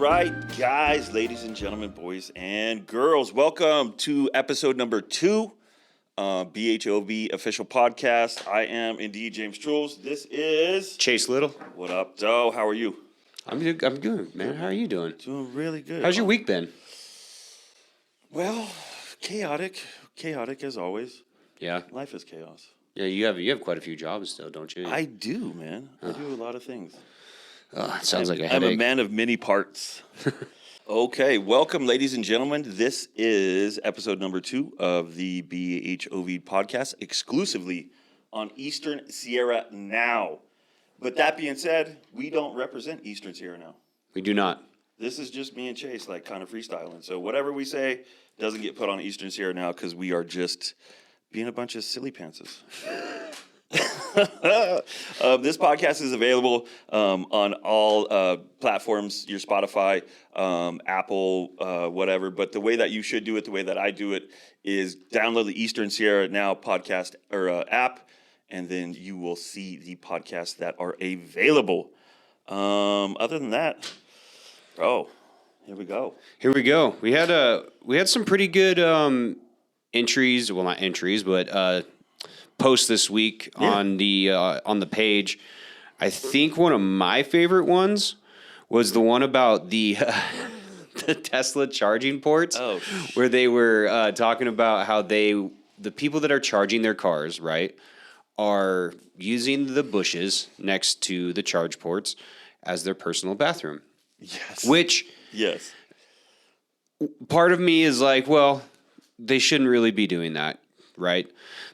right, guys, ladies and gentlemen, boys and girls, welcome to episode number 2, B.H.O.V official podcast. I am indeed James Trules. This is Chase Little. What up, Doe? How are you? I'm good, man. How are you doing? Doing really good. How's your week been? Well, chaotic as always. Yeah. Life is chaos. Yeah, you have quite a few jobs still, don't you? I do, man. I do a lot of things. It sounds like a headache. I'm a man of many parts. Okay, welcome, ladies and gentlemen. This is episode number 2 of the B.H.O.V podcast, exclusively on Eastern Sierra Now. But that being said, we don't represent Eastern Sierra Now. We do not. This is just me and Chase, like, kind of freestyling. So whatever we say doesn't get put on Eastern Sierra Now because we are just being a bunch of silly pantses. This podcast is available on all platforms, your Spotify, Apple, whatever. But the way that you should do it, the way that I do it, is download the Eastern Sierra Now podcast or app, and then you will see the podcasts that are available. Other than that, bro, here we go. We had some pretty good entries. Well, not entries, but posts this week on the page. I think one of my favorite ones was the one about the the Tesla charging ports, where they were talking about how the people that are charging their cars, right, are using the bushes next to the charge ports as their personal bathroom. Yes. Which, yes, part of me is like, well, they shouldn't really be doing that, right?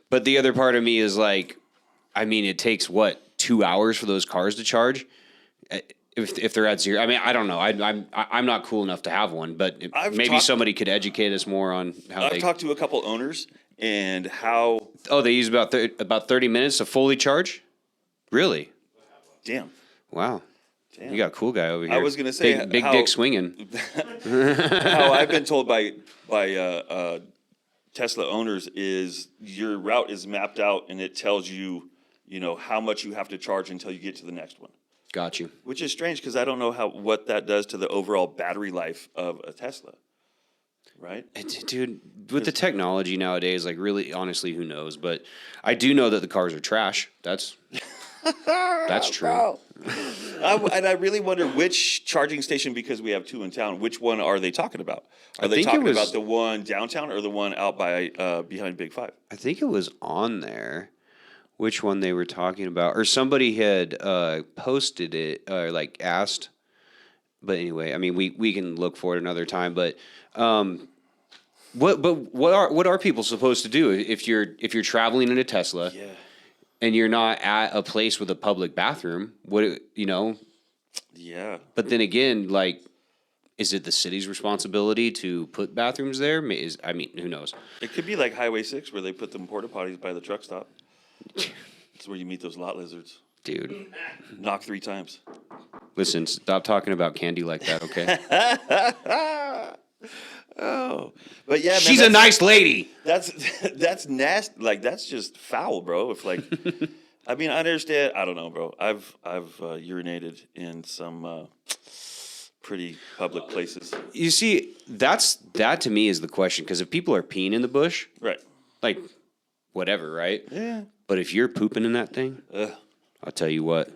But the other part of me is like, I mean, it takes, 2 hours for those cars to charge? If they're at zero. I mean, I don't know. I'm not cool enough to have one, but maybe somebody could educate us more on how I've talked to a couple owners and how... Oh, they use about 30 minutes to fully charge? Really? Damn. Wow. You got a cool guy over here. I was going to say... Big dick swinging. How I've been told by Tesla owners is your route is mapped out and it tells you, how much you have to charge until you get to the next one. Got you. Which is strange because I don't know what that does to the overall battery life of a Tesla. Right? Dude, with the technology nowadays, like really, honestly, who knows? But I do know that the cars are trash. That's true. And I really wonder which charging station, because we have 2 in town, which one are they talking about? Are they talking about the one downtown or the one out by behind Big 5? I think it was on there. Which one they were talking about, or somebody had posted it or like asked. But anyway, I mean, we can look for it another time. But what are people supposed to do if you're traveling in a Tesla? Yeah. And you're not at a place with a public bathroom? Yeah. But then again, like, is it the city's responsibility to put bathrooms there? Who knows? It could be like Highway 6 where they put them porta potties by the truck stop. It's where you meet those lot lizards. Dude. Knock 3 times. Listen, stop talking about candy like that, okay? Oh. But yeah, man, she's a nice lady. That's nasty. Like, that's just foul, bro. If like, I mean, I understand. I don't know, bro. I've urinated in some pretty public places. You see, that to me is the question, because if people are peeing in the bush, right? Like, whatever, right? Yeah. But if you're pooping in that thing, I'll tell you what.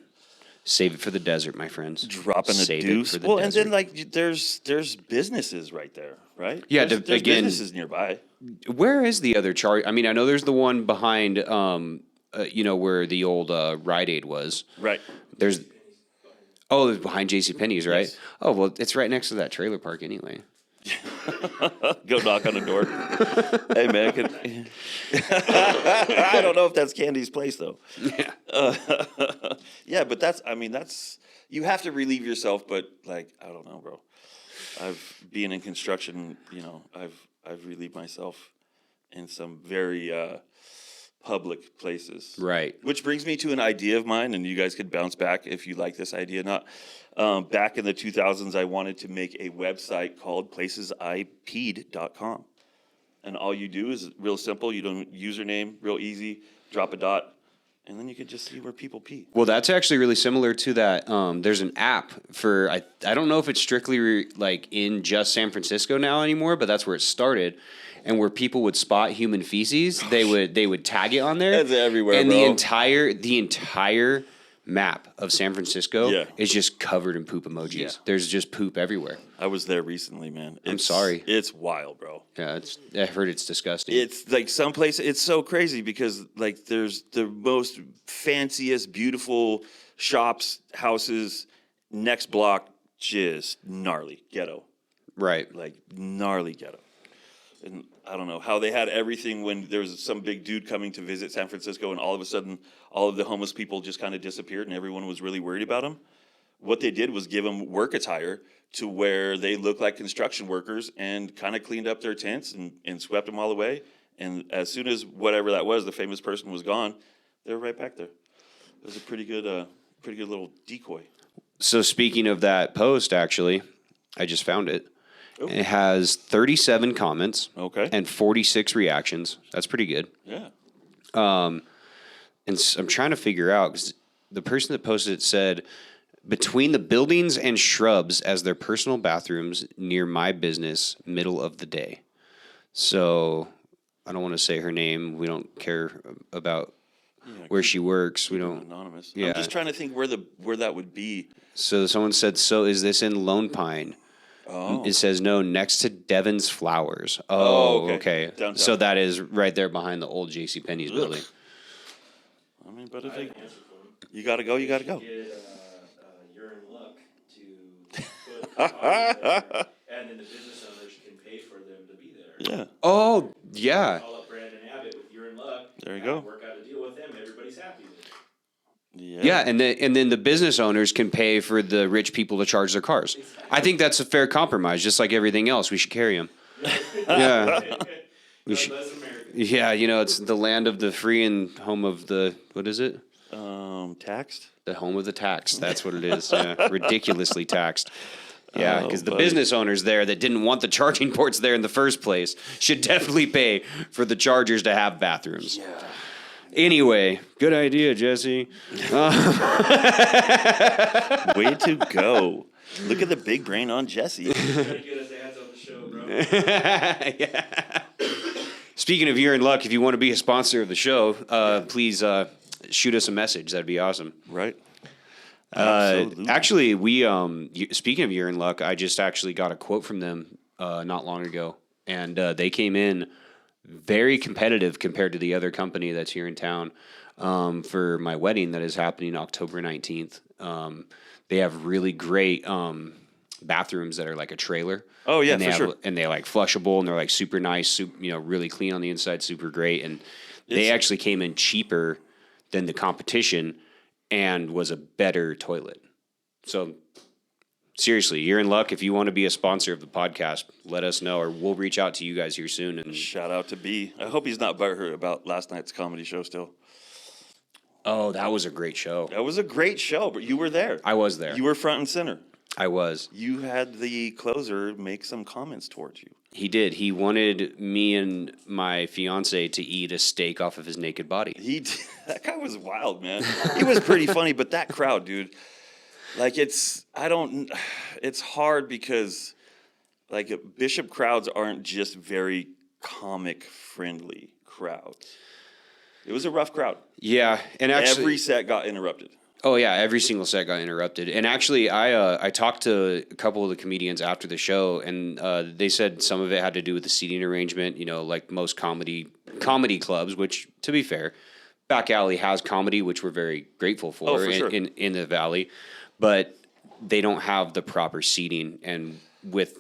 Save it for the desert, my friends. Dropping a deuce. Well, desert. And then like there's businesses right there, right? Yeah, there's businesses nearby. Where is the other charge? I mean, I know there's the one behind, where the old Rite Aid was. Right. There's behind JCPenney's, right? Yes. Oh, well, it's right next to that trailer park anyway. Go knock on the door. Hey, man. I don't know if that's Candy's place, though. Yeah. Yeah, but that's you have to relieve yourself, but, like, I don't know, bro. Being in construction, I've relieved myself in some very public places. Right. Which brings me to an idea of mine, and you guys could bounce back if you like this idea or not. Back in the 2000s, I wanted to make a website called placesipeed.com. And all you do is real simple. You don't username, real easy, drop a dot, and then you could just see where people pee. Well, that's actually really similar to that. There's an app for I don't know if it's strictly like in just San Francisco now anymore, but that's where it started. And where people would spot human feces, they would tag it on there. That's everywhere, and bro. the entire map of San Francisco is just covered in poop emojis. Yeah. There's just poop everywhere. I was there recently, man. I'm sorry. It's wild, bro. Yeah, I heard it's disgusting. It's like some place. It's so crazy because like there's the most fanciest, beautiful shops, houses. Next block, just gnarly ghetto. Right. Like gnarly ghetto. And I don't know how they had everything when there was some big dude coming to visit San Francisco, and all of a sudden, all of the homeless people just kind of disappeared, and everyone was really worried about them. What they did was give them work attire to where they looked like construction workers, and kind of cleaned up their tents and swept them all away. And as soon as whatever that was, the famous person was gone, they were right back there. It was a pretty good little decoy. So speaking of that post, actually, I just found it. Ooh. It has 37 comments, and 46 reactions. That's pretty good. Yeah. And I'm trying to figure out because the person that posted it said, "Between the buildings and shrubs as their personal bathrooms near my business, middle of the day." So I don't want to say her name. We don't care about where she works. We don't. Anonymous. Yeah. I'm just trying to think where that would be. So someone said, "So is this in Lone Pine?" Oh. It says no, next to Devon's Flowers. Oh, okay. Downtown. So that is right there behind the old JCPenney's building. I mean, but if you gotta go, you gotta go. You're in luck to put and then the business owners can pay for them to be there. Yeah. Oh, yeah. Call up Brandon Abbott with You're in Luck. There you go. Work out a deal with them. Everybody's happy. Yeah, and then the business owners can pay for the rich people to charge their cars. Exactly. I think that's a fair compromise, just like everything else. We should carry them. Yeah. We should, yeah, it's the land of the free and home of the, what is it? Taxed? The home of the taxed. That's what it is. Yeah. Ridiculously taxed. Yeah, because the business owners there that didn't want the charging ports there in the first place should definitely pay for the chargers to have bathrooms. Yeah. Anyway, good idea, Jesse. Way to go. Look at the big brain on Jesse. Trying to get us ads on the show, bro. Yeah. Speaking of You're in Luck, if you want to be a sponsor of the show, please shoot us a message. That'd be awesome. Right. Actually, we speaking of You're in Luck, I just actually got a quote from them not long ago, and they came in very competitive compared to the other company that's here in town for my wedding that is happening October 19th. They have really great bathrooms that are like a trailer. Oh, yeah, for sure. And they're like flushable, and they're like super nice, really clean on the inside, super great. And they actually came in cheaper than the competition and was a better toilet. So seriously, You're in Luck. If you want to be a sponsor of the podcast, let us know, or we'll reach out to you guys here soon. And shout out to B. I hope he's not butthurt about last night's comedy show still. Oh, that was a great show. That was a great show, but you were there. I was there. You were front and center. I was. You had the closer make some comments towards you. He did. He wanted me and my fiance to eat a steak off of his naked body. That guy was wild, man. He was pretty funny, but that crowd, dude. Like it's hard because like Bishop crowds aren't just very comic friendly crowds. It was a rough crowd. Yeah, and actually every set got interrupted. Oh yeah, every single set got interrupted. And actually, I talked to a couple of the comedians after the show, and they said some of it had to do with the seating arrangement. Like most comedy clubs, which to be fair, Back Alley has comedy, which we're very grateful for, sure. in the Valley. But they don't have the proper seating, and with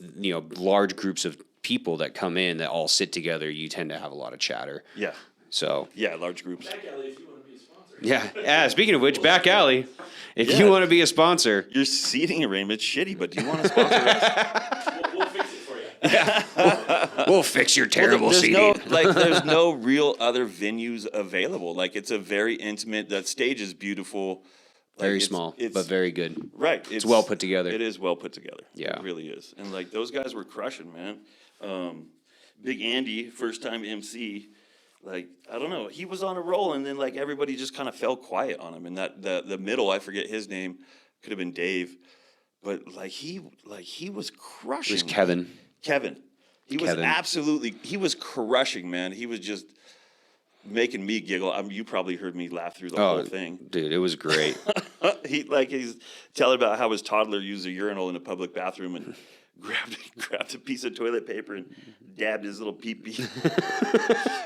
large groups of people that come in that all sit together, you tend to have a lot of chatter. Yeah. So yeah, large groups. Back Alley, if you want to be a sponsor. Yeah. Speaking of which, Back Alley, if you want to be a sponsor, your seating arrangement's shitty, but do you want to sponsor us? We'll fix it for you. Yeah. We'll fix your terrible seating. There's no real other venues available. Like it's a very intimate. That stage is beautiful. Very small, but very good. Right. It's well put together. It is well put together. Yeah. It really is. And those guys were crushing, man. Big Andy, first time MC, like, I don't know, he was on a roll, and then like everybody just kind of fell quiet on him. And that the middle, I forget his name, could have been Dave, but he was It crushing. was Kevin. Kevin. He was crushing, man. He was just making me giggle. You probably heard me laugh through the whole thing. Dude, it was great. He's telling about how his toddler used a urinal in a public bathroom and grabbed a piece of toilet paper and dabbed his little pee-pee.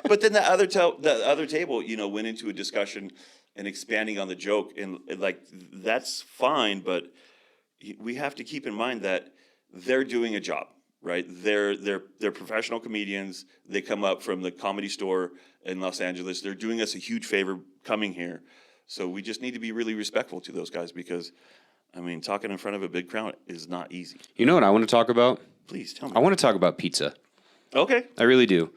But then the other table, went into a discussion and expanding on the joke, and like that's fine, but we have to keep in mind that they're doing a job, right? They're professional comedians. They come up from the Comedy Store in Los Angeles. They're doing us a huge favor coming here. So we just need to be really respectful to those guys because, I mean, talking in front of a big crowd is not easy. You know what I want to talk about? Please tell me. I want to talk about pizza. Okay. I really do.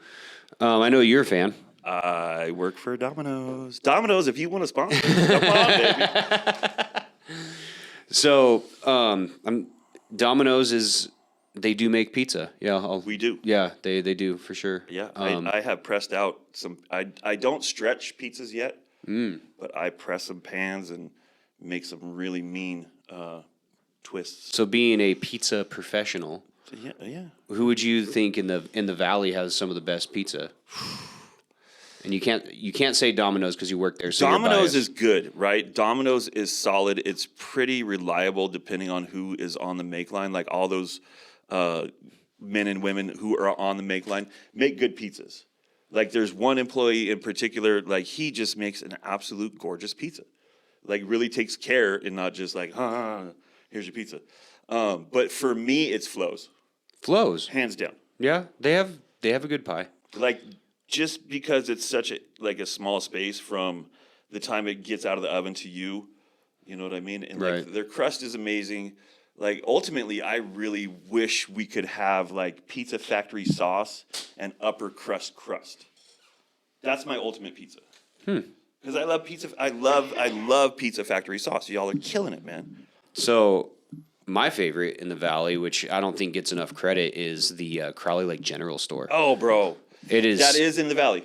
I know you're a fan. I work for Domino's. Domino's, if you want to sponsor, come on, baby. So, Domino's they do make pizza. Yeah, We do. Yeah, they do for sure. Yeah, I have pressed out some. I don't stretch pizzas yet, but I press some pans and make some really mean twists. So, being a pizza professional, Yeah. who would you think in the Valley has some of the best pizza? And you can't say Domino's because you work there. So Domino's is good, right? Domino's is solid. It's pretty reliable depending on who is on the make line. Like all those men and women who are on the make line make good pizzas. Like there's one employee in particular, like he just makes an absolute gorgeous pizza. Like really takes care and not just like, here's your pizza. But for me, it's Flo's. Flo's. Hands down. Yeah, they have a good pie. Like just because it's such a small space from the time it gets out of the oven to you know what I mean? And right. Like their crust is amazing. Like ultimately I really wish we could have like Pizza Factory sauce and upper crust. That's my ultimate pizza. Because I love pizza. I love Pizza Factory sauce. Y'all are killing it, man. So my favorite in the Valley, which I don't think gets enough credit, is the Crowley Lake General Store. Oh, bro. It is. That is in the Valley.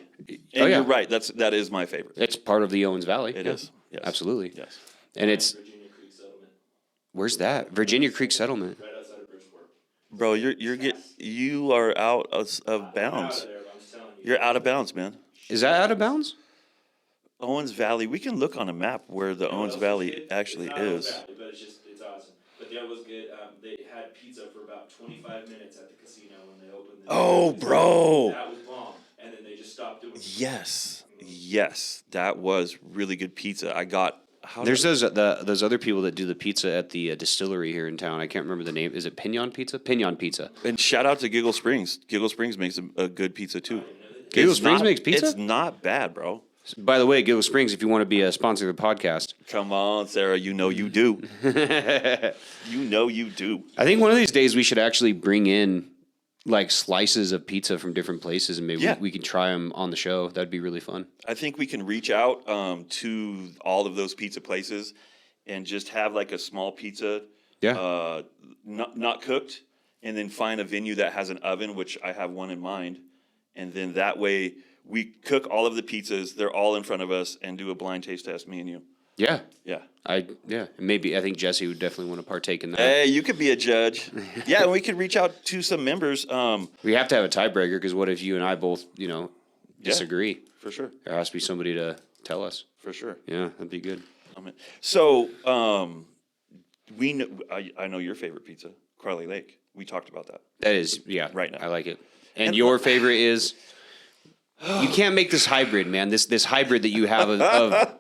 And you're right. That is my favorite. It's part of the Owens Valley. It is. Yes. Absolutely. Yes. And it's Virginia Creek Settlement, where's that? Virginia Creek Settlement. right outside of Bridgeport. Bro, you are out of bounds. Out of there, but I'm just telling you. You're out of bounds, man. Is that out of bounds? Owens Valley. We can look on a map where the Owens Valley actually it's not is. Owens Valley, but it's awesome. But that was good. They had pizza for about 25 minutes at the casino when they opened. Oh, bro. That was bomb, and then they just stopped doing it. Yes, that was really good pizza. I got. There's those other people that do the pizza at the distillery here in town. I can't remember the name. Is it Pinion Pizza? Pinion Pizza. And shout out to Giggle Springs. Giggle Springs makes a good pizza too. Giggle Springs makes pizza? It's not bad, bro. By the way, Giggle Springs, if you want to be a sponsor of the podcast. Come on, Sarah. You know you do. You know you do. I think one of these days we should actually bring in like slices of pizza from different places and maybe we can try them on the show. That'd be really fun. I think we can reach out to all of those pizza places and just have like a small pizza, not cooked, and then find a venue that has an oven, which I have one in mind, and then that way we cook all of the pizzas. They're all in front of us, and do a blind taste test, me and you. Yeah. Yeah. Maybe I think Jesse would definitely want to partake in that. Hey, you could be a judge. Yeah, and we could reach out to some members. We have to have a tiebreaker because what if you and I both, disagree? For sure. There has to be somebody to tell us. For sure. Yeah, that'd be good. So, we know, I know your favorite pizza, Crowley Lake. We talked about that. That is, right now. I like it. And your favorite is? You can't make this hybrid, man. This hybrid that you have of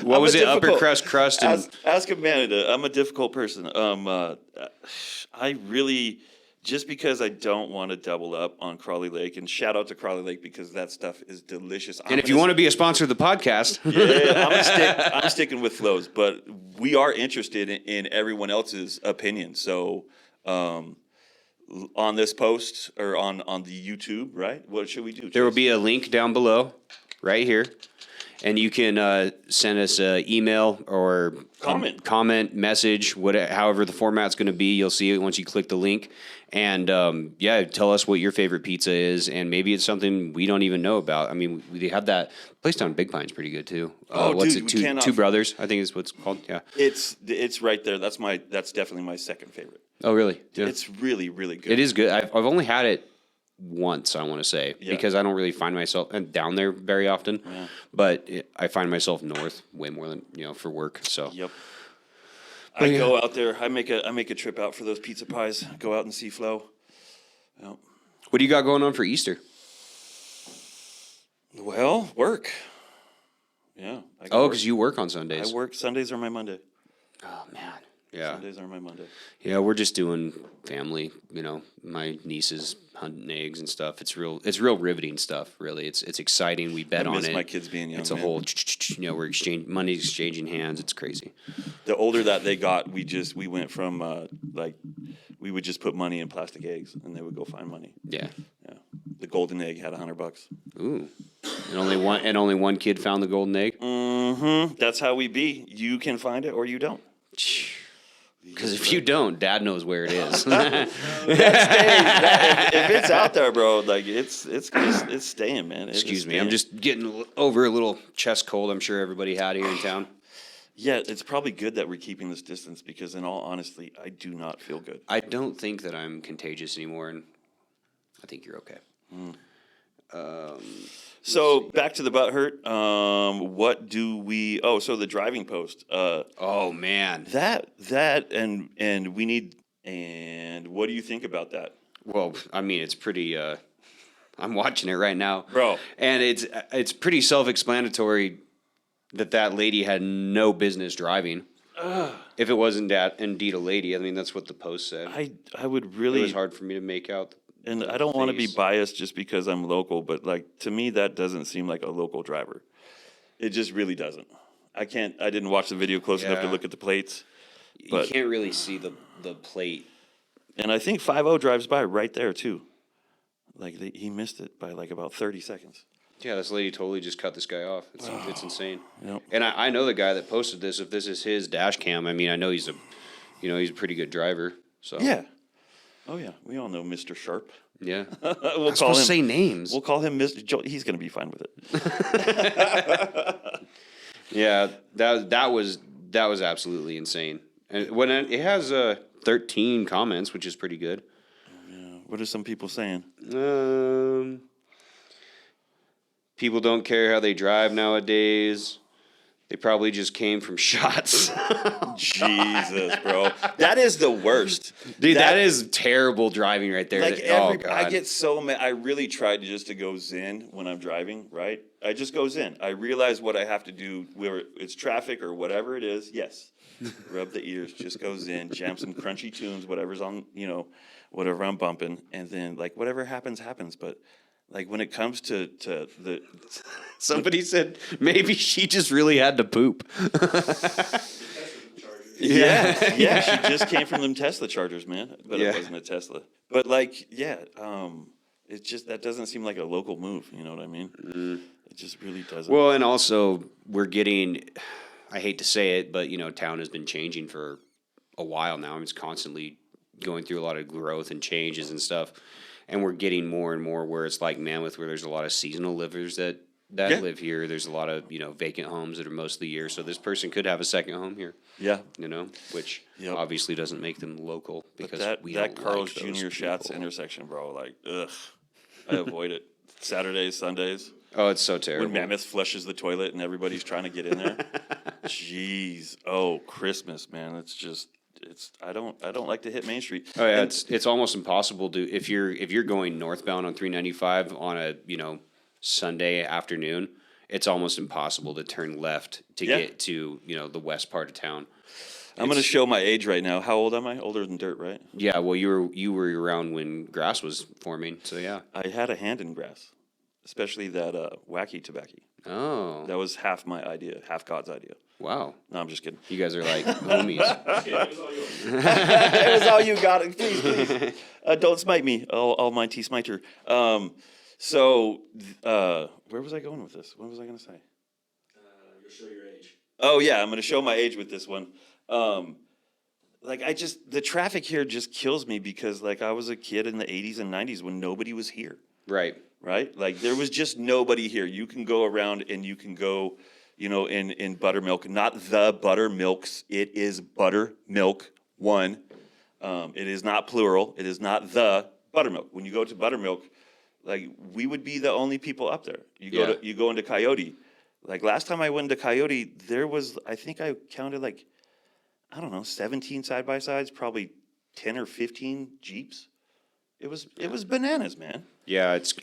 what was it? Upper crust, and ask Amanda. I'm a difficult person. I really, just because I don't want to double up on Crowley Lake, and shout out to Crowley Lake because that stuff is delicious. And if you want to be a sponsor of the podcast, I'm sticking with Flo's, but we are interested in everyone else's opinion. So, on this post or on the YouTube, right? What should we do? There will be a link down below, right here. And you can send us an email or comment, message, however the format's going to be. You'll see it once you click the link. And tell us what your favorite pizza is, and maybe it's something we don't even know about. I mean, we have that place down in Big Pine's pretty good too. What's it? Two Brothers, I think is what's called. Yeah, it's right there. That's definitely my second favorite. Oh, really? Yeah. It's really, really good. It is good. I've only had it once, I want to say, because I don't really find myself down there very often. Yeah. But I find myself north way more than for work. So yep. I go out there. I make a trip out for those pizza pies. Go out and see Flo. Yep. What do you got going on for Easter? Well, work. Yeah. Because you work on Sundays. I work. Sundays are my Monday. Oh man. Yeah. Sundays are my Monday. Yeah, we're just doing family. My nieces hunting eggs and stuff. It's real riveting stuff. Really, it's exciting. We bet on it. My kids being young. It's a whole. We're money's exchanging hands. It's crazy. The older that they got, we went from we would just put money in plastic eggs, and they would go find money. Yeah. Yeah. The golden egg had $100. Ooh. And only one kid found the golden egg. Mm-hmm. That's how we be. You can find it or you don't. Because if you don't, Dad knows where it is. If it's out there, bro, it's staying, man. Excuse me, I'm just getting over a little chest cold. I'm sure everybody had here in town. Yeah, it's probably good that we're keeping this distance because, in all honesty, I do not feel good. I don't think that I'm contagious anymore, and I think you're okay. So back to the butt hurt. What do we? Oh, so the driving post. Oh man, that and we need. And what do you think about that? Well, I mean, it's pretty. I'm watching it right now, bro, and it's pretty self-explanatory that lady had no business driving. If it wasn't indeed a lady, I mean, that's what the post said. I would really. It was hard for me to make out. And I don't want to be biased just because I'm local, but to me that doesn't seem like a local driver. It just really doesn't. I didn't watch the video close enough to look at the plates. But, you can't really see the plate. And I think 5-0 drives by right there too. He missed it by about 30 seconds. Yeah, this lady totally just cut this guy off. It's insane. Yep. And I know the guy that posted this. If this is his dash cam, I mean, I know he's a pretty good driver. So yeah. Oh, yeah. We all know Mr. Sharp. Yeah. We'll I'm supposed to say names. We'll call him Mr. Joe. He's going to be fine with it. Yeah, that was absolutely insane. And when it has 13 comments, which is pretty good. Yeah. What are some people saying? People don't care how they drive nowadays. They probably just came from shots. Jesus, bro. That is the worst. Dude, that is terrible driving right there. God. I get so mad. I really tried to go zen when I'm driving, right? I just go zen. I realize what I have to do, whether it's traffic or whatever it is. Yes. Rub the ears, just go zen, jam some crunchy tunes, whatever's on, whatever I'm bumping. And then, whatever happens, happens. But when it comes to the... Somebody said maybe she just really had to poop. Yeah, she just came from them Tesla chargers, man. But it wasn't a Tesla. But it's just, that doesn't seem like a local move, you know what I mean? Mm. It just really doesn't. Well, and also we're getting, I hate to say it, but town has been changing for a while now. It's constantly going through a lot of growth and changes and stuff. And we're getting more and more where it's like Mammoth, where there's a lot of seasonal livers that live here. There's a lot of, vacant homes that are most of the year. So this person could have a second home here. Yeah. Which obviously doesn't make them local because that Carl's Jr. Schatz intersection, bro, ugh. I avoid it. Saturdays, Sundays. Oh, it's so terrible. When Mammoth flushes the toilet and everybody's trying to get in there. Jeez. Oh, Christmas, man. I don't like to hit Main Street. Oh yeah, it's almost impossible to if you're going northbound on 395 on a Sunday afternoon, it's almost impossible to turn left to get to the west part of town. I'm going to show my age right now. How old am I? Older than dirt, right? Yeah, well you were around when grass was forming, so yeah. I had a hand in grass, especially that wacky tobacco. Oh, that was half my idea, half God's idea. Wow. No, I'm just kidding. You guys are like homies. It was all yours. It was all you got. Please. Don't smite me. Almighty smiter. So, where was I going with this? What was I going to say? show your age. Oh yeah, I'm gonna show my age with this one. The traffic here just kills me because like I was a kid in the 80s and 90s when nobody was here. Right. Right? Like there was just nobody here. You can go around and you can go, in buttermilk, not the buttermilks. It is buttermilk one. It is not plural. It is not the buttermilk. When you go to buttermilk, like we would be the only people up there. You go into Coyote. Like last time I went to Coyote, there was, I think I counted like, I don't know, 17 side by sides, probably 10 or 15 Jeeps. It was bananas, man. Yeah, it's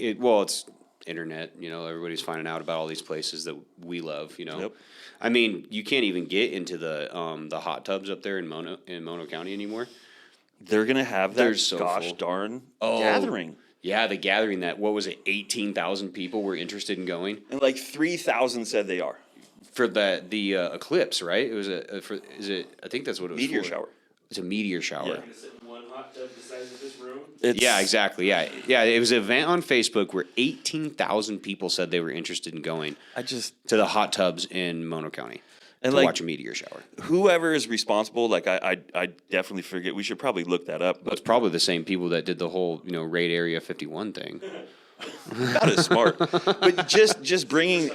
internet. Everybody's finding out about all these places that we love. Yep. I mean, you can't even get into the hot tubs up there in Mono County anymore. They're gonna have They're that so gosh full. darn Oh. gathering. Yeah, the gathering that, what was it, 18,000 people were interested in going And like 3,000 said they are. for the eclipse, right? It was I think that's what it was Meteor for. shower. It's a meteor shower. Yeah. You're gonna sit in one hot tub the size of this room. Yeah, exactly. Yeah. It was an event on Facebook where 18,000 people said they were interested in going to the hot tubs in Mono County to watch a meteor shower. Whoever is responsible, like I definitely forget. We should probably look that up. But it's probably the same people that did the whole, raid Area 51 thing. Not as smart, but just bringing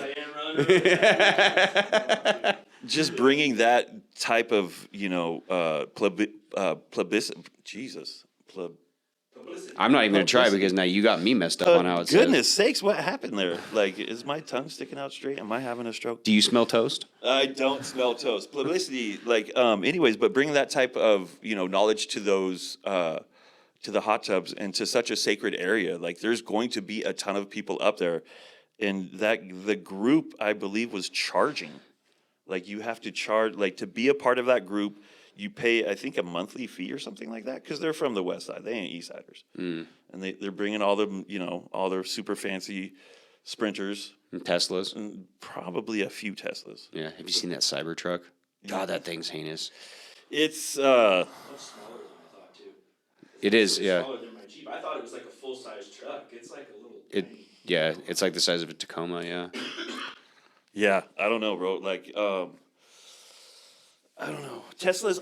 that type of plebiscite. Jesus. I'm not even going to try because now you got me messed up on how it says. Goodness sakes, what happened there? Like, is my tongue sticking out straight? Am I having a stroke? Do you smell toast? I don't smell toast. Publicity, anyways, but bring that type of, knowledge to those, to the hot tubs and to such a sacred area. Like, there's going to be a ton of people up there. And the group, I believe, was charging. Like, you have to charge, like, to be a part of that group, you pay, I think, a monthly fee or something like that, because they're from the West Side. They ain't East Siders. And they're bringing all their super fancy Sprinters. And Teslas? And probably a few Teslas. Yeah. Have you seen that Cybertruck? God, that thing's heinous. It's, Much smaller than I thought too. It is, It's yeah. smaller than my Jeep. I thought it was like a full size truck. It's like a little. tiny. Yeah, it's like the size of a Tacoma, yeah. yeah, I don't know, bro. Like, I don't know. Teslas,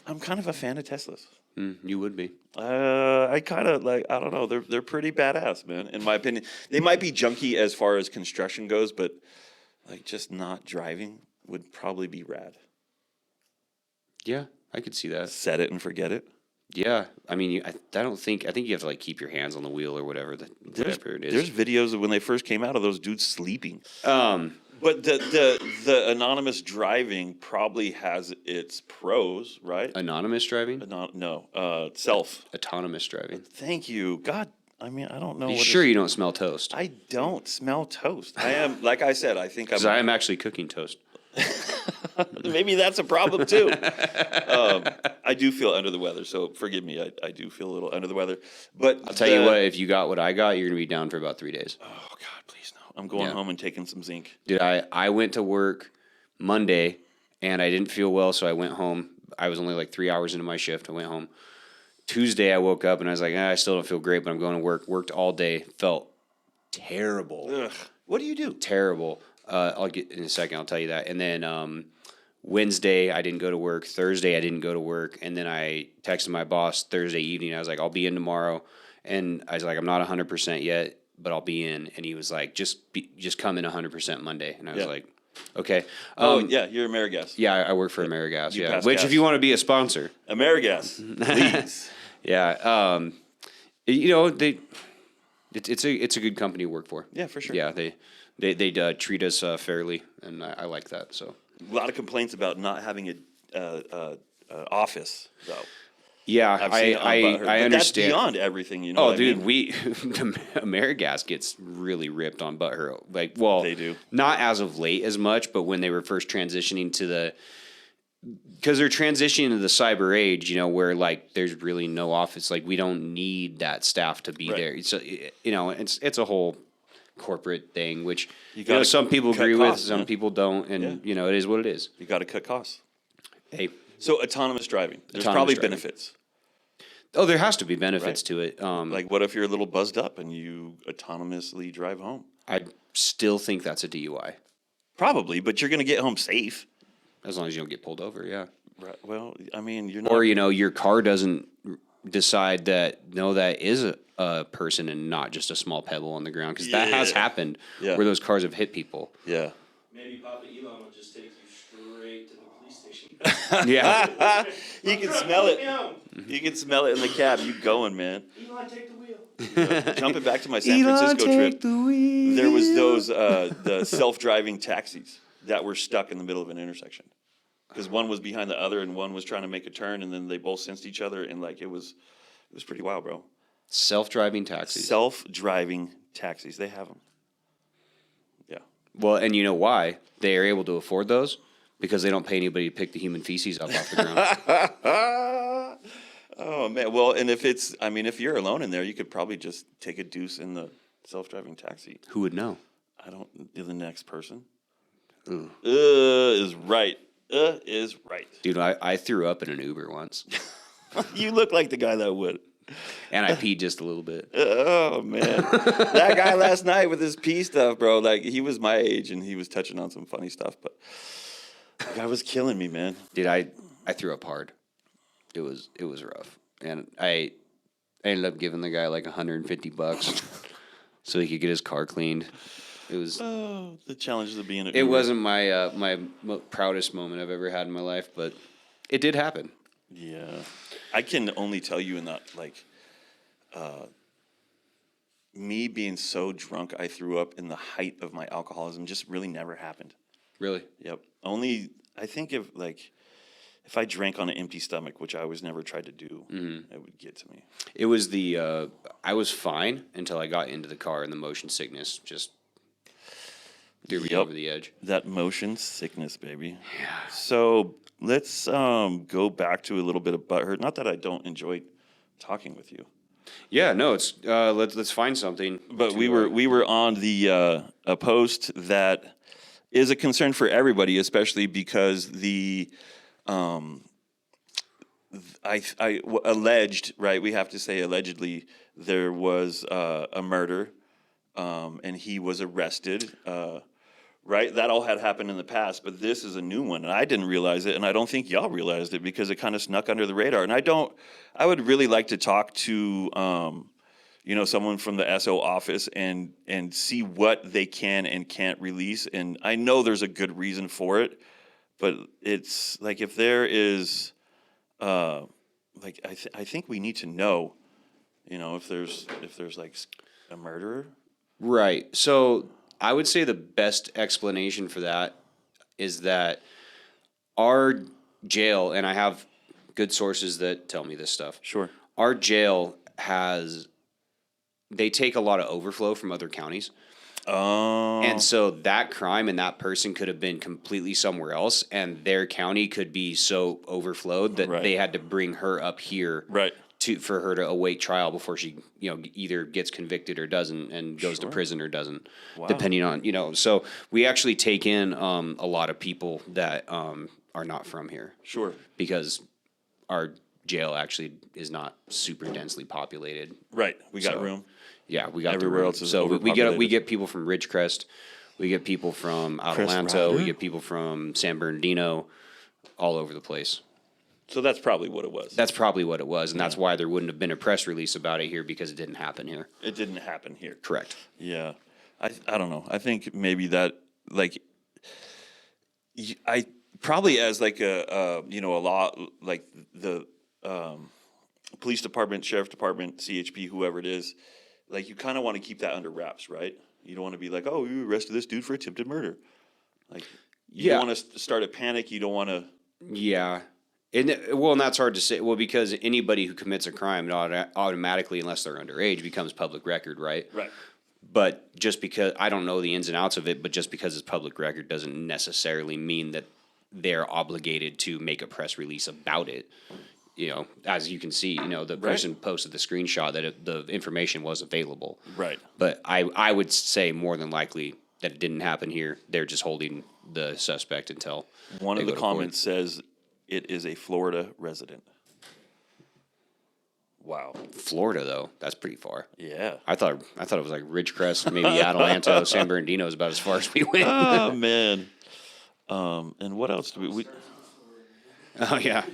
I'm kind of a fan of Teslas. You would be. I kind of like, I don't know. They're pretty badass, man. In my opinion, they might be junky as far as construction goes, but like just not driving would probably be rad. Yeah, I could see that. Set it and forget it. Yeah, I mean, I think you have to like keep your hands on the wheel or whatever it is. There's videos of when they first came out of those dudes sleeping. But the anonymous driving probably has its pros, right? Anonymous driving? Self. Autonomous driving. Thank you. God, I mean, I don't know. You sure you don't smell toast? I don't smell toast. I am, like I said, I think I am actually cooking toast. Maybe that's a problem too. I do feel under the weather, so forgive me. I do feel a little under the weather. But I'll tell you what, if you got what I got, you're going to be down for about 3 days. Oh, God, please no. I'm going home and taking some zinc. Dude, I went to work Monday, and I didn't feel well, so I went home. I was only like 3 hours into my shift. I went home. Tuesday, I woke up, and I was like, I still don't feel great, but I'm going to work. Worked all day. Felt terrible. Ugh. What do you do? Terrible. I'll get in a second. I'll tell you that. And then Wednesday, I didn't go to work. Thursday, I didn't go to work. And then I texted my boss Thursday evening. I was like, I'll be in tomorrow. And I was like, I'm not 100% yet, but I'll be in. And he was like, just come in 100% Monday. And I was like, okay. Yeah, you're Amerigas. Yeah, I work for Amerigas. You Yeah, pass which gas. if you want to be a sponsor, Amerigas, please. yeah. It's a good company to work for. Yeah, for sure. Yeah, they treat us fairly, and I like that. So A lot of complaints about not having a office, though. yeah, I've seen it on Butt Hurt. I But understand. That's beyond everything, you know. Oh, what I dude, mean? Amerigas gets really ripped on Butt Hurt. Like, well, They do. Not as of late as much, but when they were first transitioning to because they're transitioning to the cyber age, where like there's really no office. Like, we don't need that staff to be Right. there. So it's a whole corporate thing, which gotta some people cut agree costs, with, some man. people don't, and Yeah. it is what it is. You got to cut costs. Hey, So autonomous driving. There's Autonomous probably driving. benefits. oh, there has to be benefits Right. to it. Like, what if you're a little buzzed up and you autonomously drive home? I still think that's a DUI. Probably, but you're going to get home safe. As long as you don't get pulled over, yeah. Right. Well, I mean, you're not. Or, your car doesn't decide that, no, that is a person and not just a small pebble on the ground. Because that has happened where those cars have hit people. Yeah. Maybe Papa Elon will just take you straight to the police station. Yeah. You can smell it. You can smell it in the cab. You going, man. Elon, take the wheel. Jumping back to my San Francisco trip, there was those the self-driving taxis that were stuck in the middle of an intersection because one was behind the other and one was trying to make a turn, and then they both sensed each other, and like it was pretty wild, bro. Self-driving taxis. Self-driving taxis, they have them. Yeah. Well, and you know why they are able to afford those? Because they don't pay anybody to pick the human feces up off the ground. Oh man. Well, and if you're alone in there, you could probably just take a deuce in the self-driving taxi. Who would know? The next person. Ooh. Is right. Is right. Dude, I threw up in an Uber once. You look like the guy that would. And I peed just a little bit. Oh man, that guy last night with his pee stuff, bro. Like he was my age and he was touching on some funny stuff, but the guy was killing me, man. Dude, I threw up hard. It was rough, and I ended up giving the guy like $150 so he could get his car cleaned. It was the challenges of being. It wasn't my my proudest moment I've ever had in my life, but it did happen. Yeah, I can only tell you in that me being so drunk I threw up in the height of my alcoholism just really never happened. Really? Yep. Only I think if I drank on an empty stomach, which I always never tried to do, it would get to me. It was I was fine until I got into the car, and the motion sickness just threw me over the edge. That motion sickness, baby. Yeah. So let's go back to a little bit of Butt Hurt. Not that I don't enjoy talking with you. Yeah, no, it's let's find something. But we were on the a post that is a concern for everybody, especially because the alleged, right? We have to say allegedly there was a murder, and he was arrested. Right? That all had happened in the past, but this is a new one, and I didn't realize it, and I don't think y'all realized it because it kind of snuck under the radar. And I would really like to talk to, someone from the SO office and see what they can and can't release. And I know there's a good reason for it, but it's like if there is, I think we need to know, if there's like a murderer. Right. So I would say the best explanation for that is that our jail, and I have good sources that tell me this stuff. Sure. Our jail they take a lot of overflow from other counties. Oh. And so that crime and that person could have been completely somewhere else, and their county could be so overflowed that they had to bring her up here. Right. For her to await trial before she, either gets convicted or doesn't, and goes to prison or doesn't, depending on, So we actually take in a lot of people that are not from here. Sure. Because our jail actually is not super densely populated. Right. We got room. Yeah, we got everywhere else is so we get people from Ridgecrest, we get people from Adelanto, we get people from San Bernardino, all over the place. So that's probably what it was. That's probably what it was, and that's why there wouldn't have been a press release about it here, because it didn't happen here. It didn't happen here. Correct. Yeah. I don't know. I think maybe that, I probably as like a law, like the police department, sheriff department, CHP, whoever it is, like you kind of want to keep that under wraps, right? You don't want to be like, oh, you arrested this dude for attempted murder. Like, you don't want to start a panic. You don't want to. Yeah. And that's hard to say. Well, because anybody who commits a crime automatically, unless they're underage, becomes public record, right? Right. But just because I don't know the ins and outs of it, but just because it's public record doesn't necessarily mean that they're obligated to make a press release about it. As you can see, the person posted the screenshot that the information was available. Right. But I would say more than likely that it didn't happen here. They're just holding the suspect until one of the comments says it is a Florida resident. Wow. Florida though, that's pretty far. Yeah. I thought it was like Ridgecrest, maybe Adelanto, San Bernardino is about as far as we went. Oh man. And what else do we Oh yeah.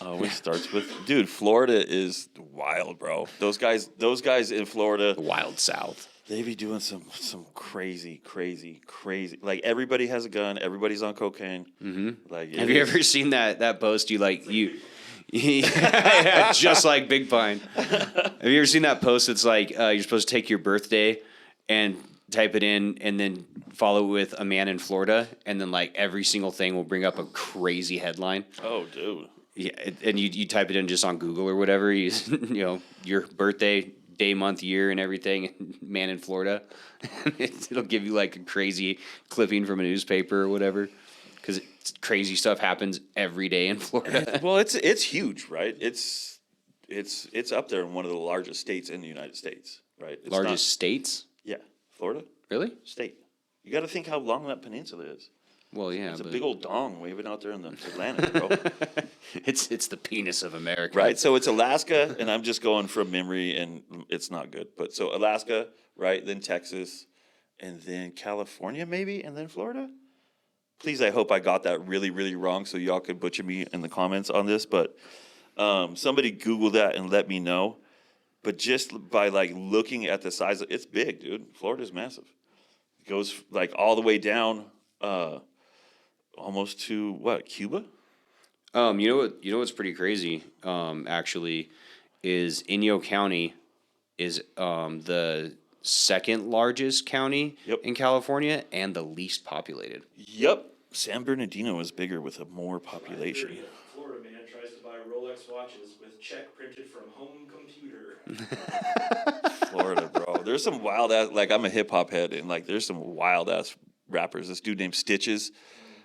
it starts with dude, Florida is wild, bro. Those guys in Florida, The Wild South. they be doing some crazy. Like everybody has a gun, everybody's on cocaine. Mm-hmm. Like Have you ever seen that post? Yeah, just like Big Pine. Have you ever seen that post? It's like you're supposed to take your birthday and type it in, and then follow it with a man in Florida, and then like every single thing will bring up a crazy headline. Oh, dude. Yeah, and you type it in just on Google or whatever. You know your birthday, day, month, year, and everything. Man in Florida, it'll give you like a crazy clipping from a newspaper or whatever. Because crazy stuff happens every day in Florida. Well, it's huge, right? It's up there in one of the largest states in the United States, right? It's Largest states? yeah, Florida Really? state. You got to think how long that peninsula is. Well, yeah. It's a big old dong waving out there in the Atlantic, bro. It's the penis of America. Right. So it's Alaska, and I'm just going from memory, and it's not good. But so Alaska, right? Then Texas, and then California, maybe, and then Florida. Please, I hope I got that really, really wrong, so y'all could butcher me in the comments on this. But somebody Google that and let me know. But just by like looking at the size, it's big, dude. Florida's massive. It goes like all the way down, almost to what, Cuba? You know what's pretty crazy, actually, is Inyo County is the second largest county Yep. in California and the least populated. Yep. San Bernardino is bigger with a more population. Florida man tries to buy Rolex watches with check printed from home computer. Florida, bro. There's some wild ass, like I'm a hip hop head, and like there's some wild ass rappers. This dude named Stitches.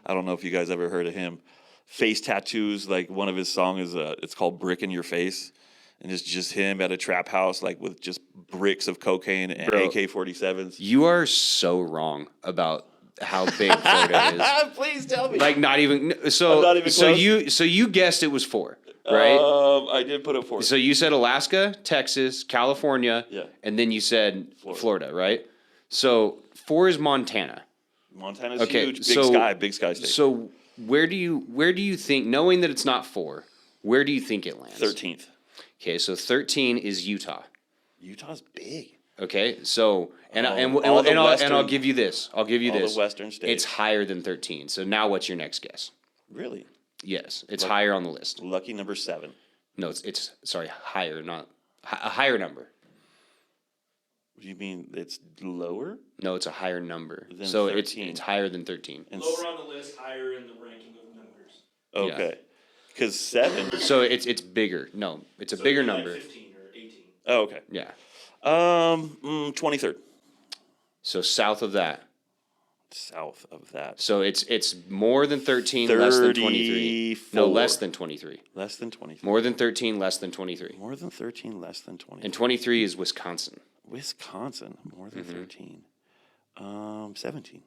I don't know if you guys ever heard of him. Face tattoos, like one of his songs is it's called Brick in Your Face. And it's just him at a trap house, like with just bricks of cocaine and Bro. AK-47s. You are so wrong about how big Florida is. Please tell me. Like not even so. I'm not even close. So you guessed it was 4, right? I did put it forward. So you said Alaska, Texas, California, Yeah. and then you said Florida, right? So 4 is Montana. Montana's Okay, huge. so- Big sky state. So where do you think, knowing that it's not 4, where do you think it lands? 13th. Okay, so 13 is Utah. Utah's big. Okay, so All the I'll western- give you this. I'll give you all the this. western states. It's higher than 13. So now what's your next guess? Really? Yes, it's higher on the list. Lucky number 7. No, it's sorry, higher, not a higher number. You mean it's lower? No, it's a higher number. Than So 13. it's higher than 13. And Lower on the list, higher in the ranking of numbers. okay. Because 7. So it's bigger. No, it's a So bigger it'd be number. Like 15 or 18. Oh, okay. Yeah. 23rd. So south of that. South of that. So it's more than 13, less than 23. No, 34. less than 23. Less than 23. More than 13, less than 23. More than 13, less than 20. And 23 is Wisconsin. Wisconsin, more than 13. 17.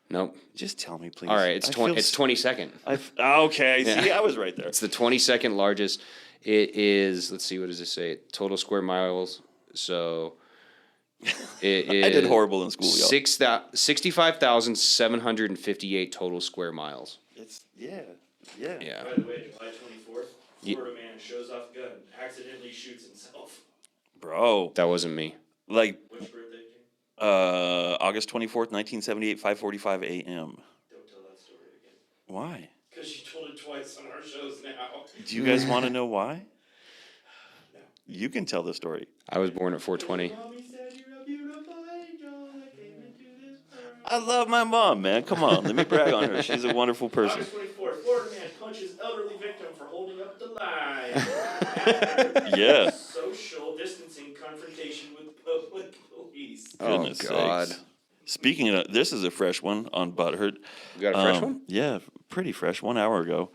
Nope. Just tell me, please. All right, it's I 20. feel It's s- 22nd. Okay, see, I was right there. It's the 22nd largest. It is. Let's see. What does it say? Total square miles. So it is. I did horrible in school, y'all. 65,758 total square miles. It's, yeah. Yeah. By the way, July 24th, Florida man shows off gun, accidentally shoots himself. Bro, That wasn't me. like, Which birthday, Jim? August 24th, 1978, 5:45 a.m. Don't tell that story again. Why? Because you told it twice on our shows now. Do you guys want to know why? You can tell the story. I was born at 420. Mommy said you're a beautiful angel that came into this world. I love my mom, man. Come on, let me brag on her. She's a wonderful person. August 24th, Florida man punches elderly victim for holding up the line. Yeah. Social distancing confrontation with public police. Goodness God. sakes. Speaking of, this is a fresh one on Butt Hurt. You got a fresh one? Yeah, pretty fresh. 1 hour ago.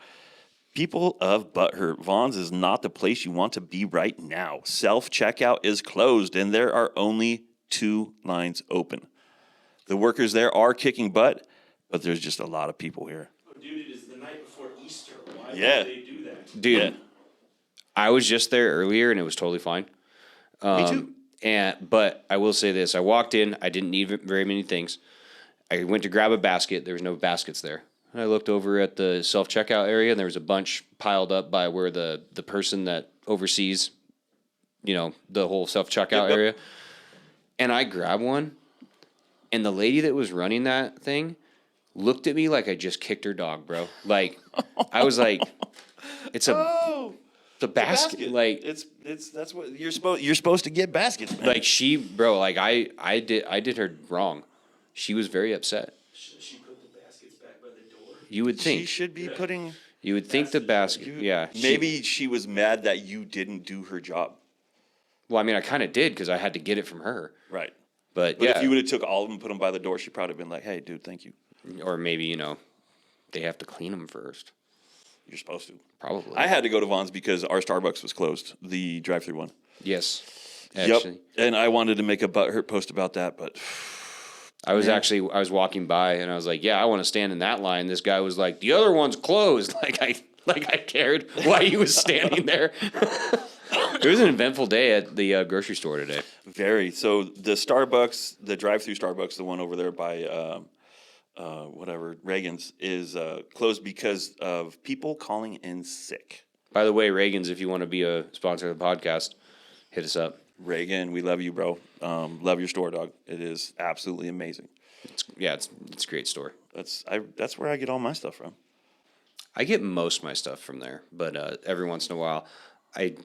People of Butt Hurt, Vaughn's is not the place you want to be right now. Self-checkout is closed, and there are only 2 lines open. The workers there are kicking butt, but there's just a lot of people here. Oh, dude, it is the night before Easter. Why Yeah. would they do that? Dude, Yeah. I was just there earlier and it was totally fine. Me too. But I will say this: I walked in, I didn't need very many things. I went to grab a basket. There was no baskets there. I looked over at the self checkout area, and there was a bunch piled up by where the person that oversees, the whole self checkout Yep. area. And I grabbed one, and the lady that was running that thing looked at me like I just kicked her dog, bro. Like I was like, it's a the basket. Like that's what you're supposed to get baskets, man. like she, bro. Like I did her wrong. She was very upset. Should she put the baskets back by the door? You would think. She should be putting. You would think the basket. Yeah. Maybe she was mad that you didn't do her job. Well, I mean, I kind of did because I had to get it from her. Right. But But yeah, if you would have took all of them and put them by the door, she'd probably have been like, "Hey, dude, thank you. or maybe they have to clean them first. You're supposed to." Probably. I had to go to Vaughn's because our Starbucks was closed, the drive-through one. Yes. Actually, Yep. And I wanted to make a Butt Hurt post about that, but I was walking by and I was like, yeah, I want to stand in that line. This guy was like, the other one's closed. Like I cared why he was standing there. It was an eventful day at the grocery store today. very. So the Starbucks, the drive-through Starbucks, the one over there by whatever Reagan's, is closed because of people calling in sick. By the way, Reagan's, if you want to be a sponsor of the podcast, hit us up. Reagan, we love you, bro. Love your store, dog. It is absolutely amazing. It's a great store. That's where I get all my stuff from. I get most of my stuff from there, but every once in a while, I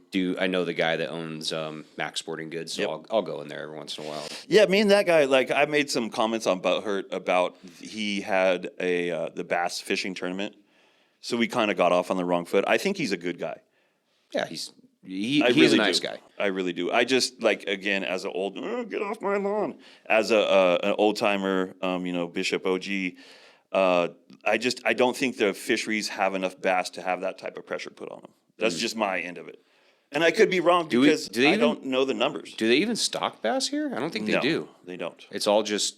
know the guy that owns Max Sporting Goods, so Yep. I'll go in there every once in a while. Yeah, me and that guy, like, I made some comments on Butt Hurt about he had the bass fishing tournament, so we kind of got off on the wrong foot. I think he's a good guy. Yeah, he's I a really nice do. guy. I really do. I just again as an old get off my lawn as an old timer, Bishop OG. I don't think the fisheries have enough bass to have that type of pressure put on them. That's just my end of it, and I could be wrong because do they I even- don't know the numbers. Do they even stock bass here? I don't think they No, do. They don't. It's all just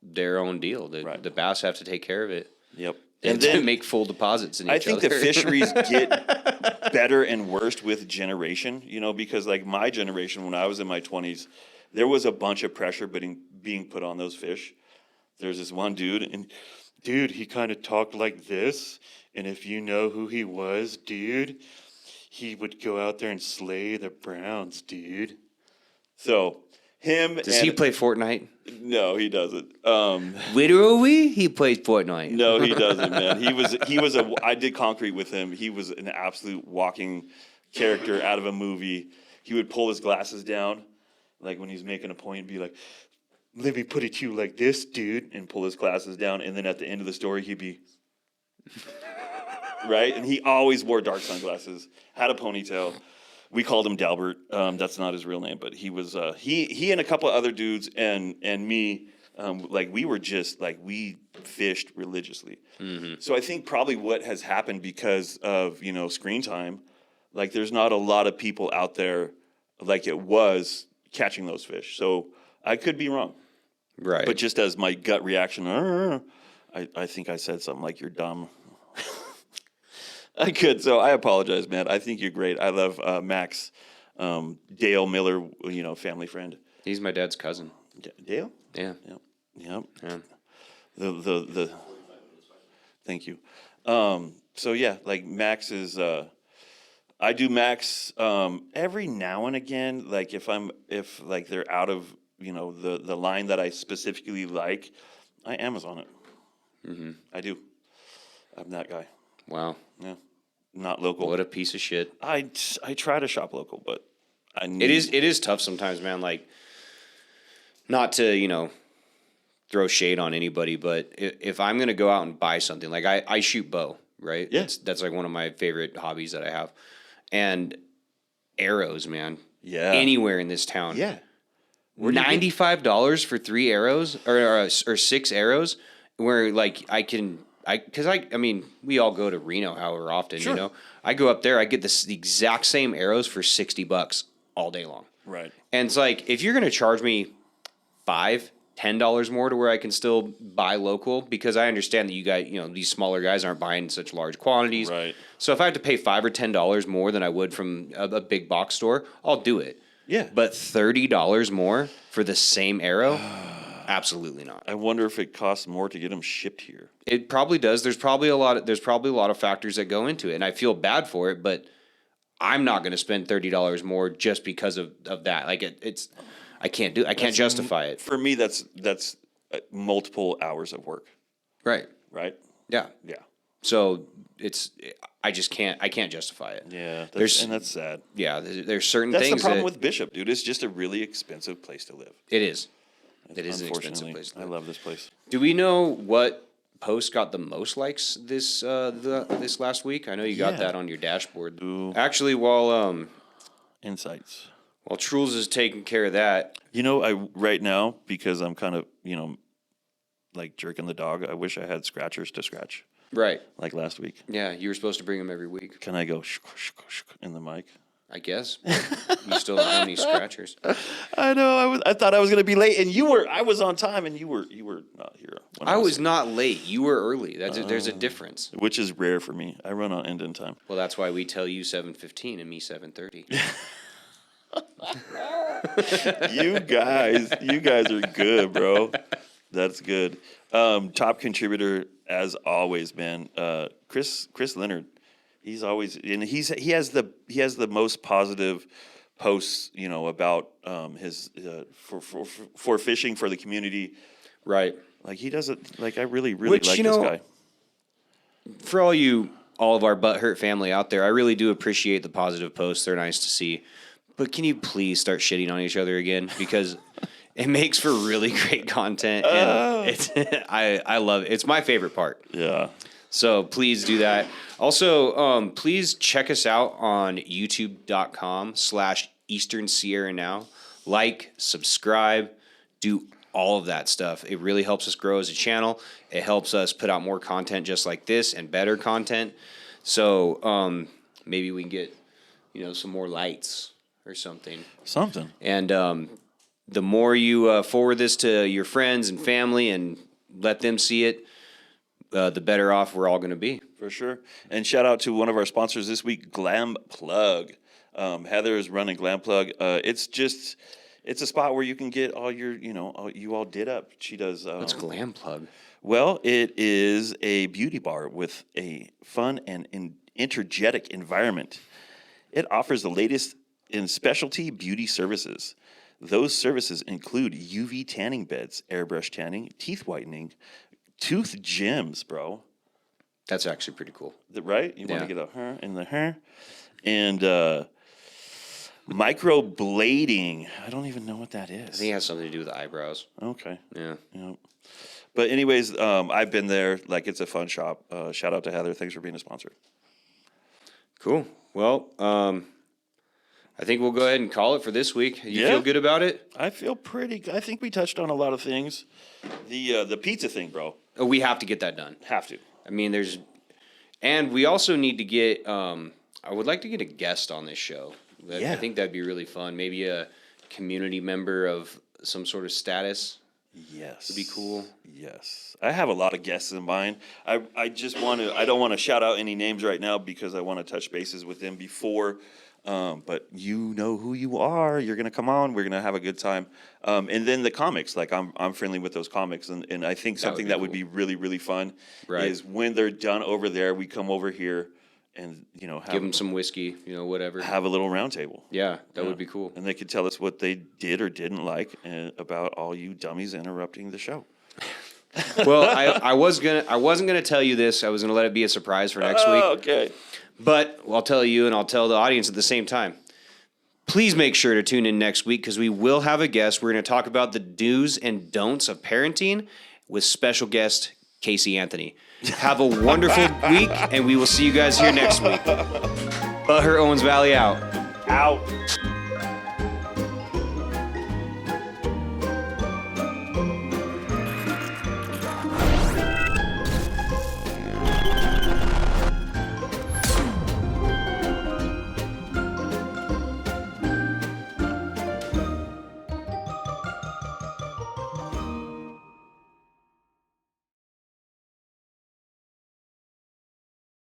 their own deal. Right. The bass have to take care of it. Yep. And then make full deposits in each I think other. the fisheries get better and worse with generation, because like my generation, when I was in my 20s, there was a bunch of pressure being put on those fish. There's this one dude, and dude, he kind of talked like this. And if you know who he was, dude, he would go out there and slay the Browns, dude. So him. Does he play Fortnite? No, he doesn't. Literally, he plays Fortnite. No, he doesn't, man. I did concrete with him. He was an absolute walking character out of a movie. He would pull his glasses down, like when he's making a point, and be like, "Let me put it to you like this, dude," and pull his glasses down. And then at the end of the story, he'd be, right? And he always wore dark sunglasses, had a ponytail. We called him Dalbert. That's not his real name, but he was, he and a couple of other dudes and me, we were just we fished religiously. Mm-hmm. So I think probably what has happened because of screen time, there's not a lot of people out there like it was catching those fish. So I could be wrong, Right. but just as my gut reaction, I think I said something like "you're dumb." I could, so I apologize, man. I think you're great. I love Max, Dale Miller, family friend. He's my dad's cousin. Dale? Yeah. Yep. Yeah. The thank you. So yeah, Max is I do Max every now and again, if they're out of, the line that I specifically like, I Amazon it. Mm-hmm. I do. I'm that guy. Wow. Yeah. Not local. What a piece of shit. I try to shop local, but It is tough sometimes, man. Not to, throw shade on anybody, but if I'm going to go out and buy something, I shoot bow, right? Yeah. That's one of my favorite hobbies that I have. And arrows, man. Yeah. Anywhere in this town. Yeah. $95 for 3 arrows or 6 arrows where I mean, we all go to Reno however often, Sure. I go up there, I get the exact same arrows for $60 all day long. Right. And it's if you're going to charge me $5 $10 more to where I can still buy local, because I understand that you guys, these smaller guys aren't buying such large quantities. Right. So if I have to pay $5 or $10 more than I would from a big box store, I'll do it. Yeah. But $30 more for the same arrow? Absolutely not. I wonder if it costs more to get them shipped here. It probably does. There's probably a lot of factors that go into it, and I feel bad for it, but I'm not going to spend $30 more just because of that. Like I can't justify it. For me, that's multiple hours of work. Right. Right. Yeah. Yeah. So I can't justify it. Yeah. And that's sad. Yeah. There's certain That's things. the problem with Bishop, dude. It's just a really expensive place to live. It is. It is an expensive Unfortunately, place to I live. love this place. Do we know what post got the most likes this last week? I know you got Yeah. that on your dashboard. Ooh. Actually, while Insights. Truls is taking care of that. Right now, because I'm kind of, like jerking the dog, I wish I had scratchers to scratch Right. like last week. Yeah, you were supposed to bring them every week. Can I go in the mic? I guess. You still don't have any scratchers. I know. I thought I was going to be late, and I was on time, and you were not here. When I was not late. You were early. There's a difference. which is rare for me. I run on end in time. Well, that's why we tell you 7:15 and me 7:30. You guys are good, bro. That's good. Top contributor as always, man. Chris Leonard. He's always, and he has the most positive posts, about his for fishing for the community. Right. Like he does it. Like I really like this guy. For all of our Butt Hurt family out there, I really do appreciate the positive posts. They're nice to see. But can you please start shitting on each other again? Because it makes for really great content, and I love it. It's my favorite part. Yeah. So please do that. Also, please check us out on youtube.com/Eastern Sierra Now. Like, subscribe, do all of that stuff. It really helps us grow as a channel. It helps us put out more content just like this and better content. So maybe we can get, some more lights or something. And the more you forward this to your friends and family and let them see it, the better off we're all going to be. For sure. And shout out to one of our sponsors this week, Glam Plug. Heather is running Glam Plug. It's a spot where you can get all your, you all did up. She does. What's Glam Plug? Well, it is a beauty bar with a fun and energetic environment. It offers the latest in specialty beauty services. Those services include UV tanning beds, airbrush tanning, teeth whitening, tooth gems, bro. That's actually pretty cool. Right? You want to get a her in the hair. And microblading. I don't even know what that is. I think it has something to do with the eyebrows. Okay. Yeah. But anyways, I've been there. Like, it's a fun shop. Shout out to Heather. Thanks for being a sponsor. Cool. Well, I think we'll go ahead and call it for this week. You feel good about it? I feel pretty good. I think we touched on a lot of things. The pizza thing, bro. Oh, we have to get that done. Have to. I mean, and we also need to get, I would like to get a guest on this show. I think that'd be really fun. Maybe a community member of some sort of status. Yes. Would be cool. Yes. I have a lot of guests in mind. I don't want to shout out any names right now because I want to touch bases with them before. But you know who you are. You're gonna come on. We're gonna have a good time. And then the comics, like I'm friendly with those comics, and I think something that would be really, really fun is when they're done over there, we come over here and give them some whiskey, whatever. Have a little round table. Yeah, that would be cool. And they could tell us what they did or didn't like about all you dummies interrupting the show. Well, I wasn't gonna tell you this. I was gonna let it be a surprise for next week. Okay. But I'll tell you and I'll tell the audience at the same time. Please make sure to tune in next week because we will have a guest. We're going to talk about the do's and don'ts of parenting with special guest Casey Anthony. Have a wonderful week, and we will see you guys here next week. Butt Hurt Owens Valley out. Out.